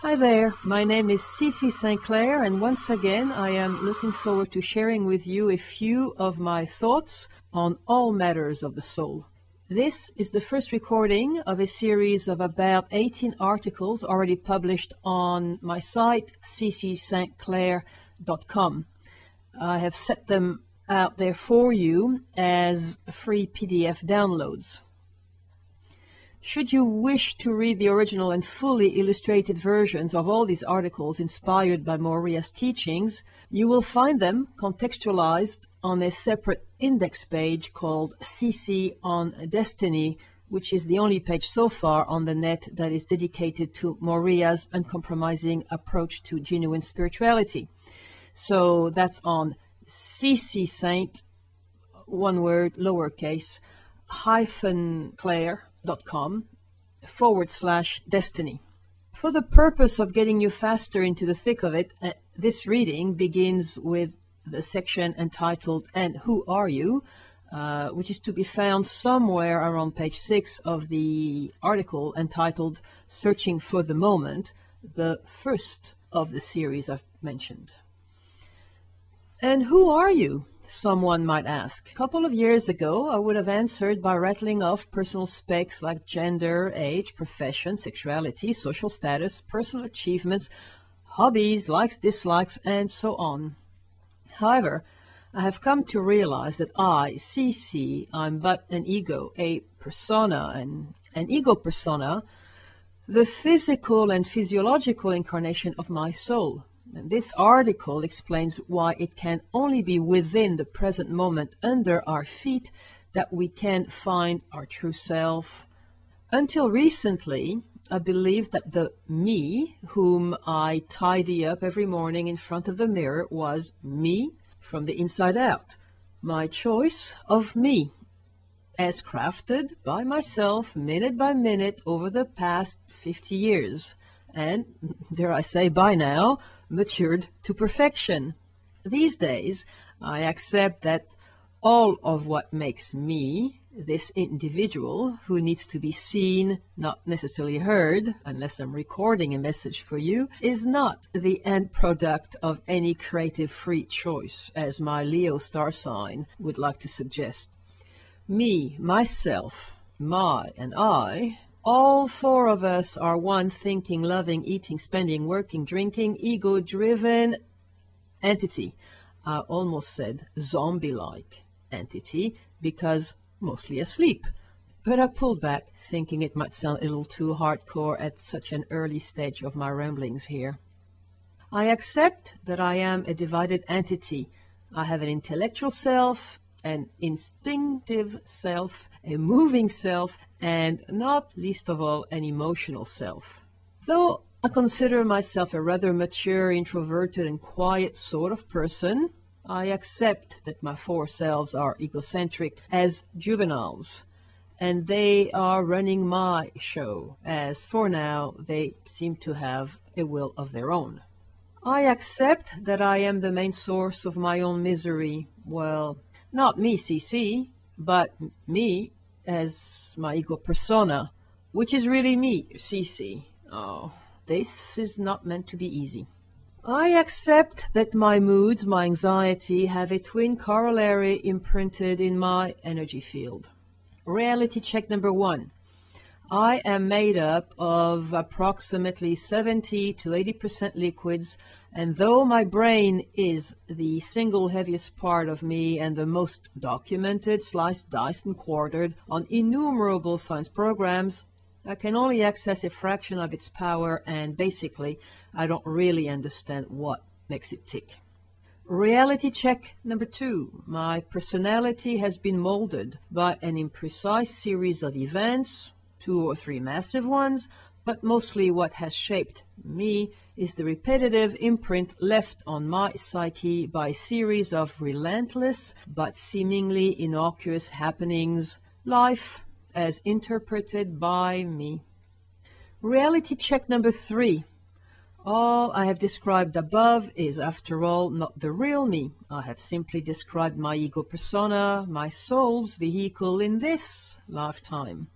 Hi there, my name is Saint-Clair, and once again I am looking forward to sharing with you a few of my thoughts on all matters of the soul. This is the first recording of a series of about 18 articles already published on my site ccsaintclair.com. I have set them out there for you as free PDF downloads. Should you wish to read the original and fully illustrated versions of all these articles inspired by Moria's teachings, you will find them contextualized on a separate index page called CC on Destiny, which is the only page so far on the net that is dedicated to Moria's uncompromising approach to genuine spirituality. So that's on CC Saint, one word, lowercase, -claire.com/destiny. For the purpose of getting you faster into the thick of it, this reading begins with the section entitled "And Who Are You?", which is to be found somewhere around page 6 of the article entitled "Searching for the Moment," the first of the series I've mentioned. And who are you? Someone might ask. A couple of years ago, I would have answered by rattling off personal specs like gender, age, profession, sexuality, social status, personal achievements, hobbies, likes, dislikes, and so on. However, I have come to realize that I'm but an ego, a persona, and an ego persona, the physical and physiological incarnation of my soul. And this article explains why it can only be within the present moment under our feet that we can find our true self. Until recently, I believed that the me, whom I tidy up every morning in front of the mirror, was me from the inside out, my choice of me, as crafted by myself minute by minute over the past 50 years. And, dare I say by now, matured to perfection. These days, I accept that all of what makes me, this individual who needs to be seen, not necessarily heard, unless I'm recording a message for you, is not the end product of any creative free choice, as my Leo star sign would like to suggest. Me, myself, my, and I, all four of us are one thinking, loving, eating, spending, working, drinking, ego-driven entity. I almost said zombie-like entity because mostly asleep. But I pulled back, thinking it might sound a little too hardcore at such an early stage of my ramblings here. I accept that I am a divided entity. I have an intellectual self, an instinctive self, a moving self, and not least of all, an emotional self. Though I consider myself a rather mature, introverted, and quiet sort of person, I accept that my four selves are egocentric as juveniles, and they are running my show, as for now they seem to have a will of their own. I accept that I am the main source of my own misery. Well, not me, CC, but me as my ego persona, which is really me, CC. Oh, this is not meant to be easy. I accept that my moods, my anxiety, have a twin corollary imprinted in my energy field. Reality check number 1. I am made up of approximately 70 to 80% liquids, and though my brain is the single heaviest part of me and the most documented, sliced, diced, and quartered on innumerable science programs, I can only access a fraction of its power, and basically, I don't really understand what makes it tick. Reality check number 2. My personality has been molded by an imprecise series of events, 2 or 3 massive ones, but mostly what has shaped me is the repetitive imprint left on my psyche by a series of relentless but seemingly innocuous happenings, life as interpreted by me. Reality check number 3. All I have described above is, after all, not the real me. I have simply described my ego persona, my soul's vehicle in this lifetime.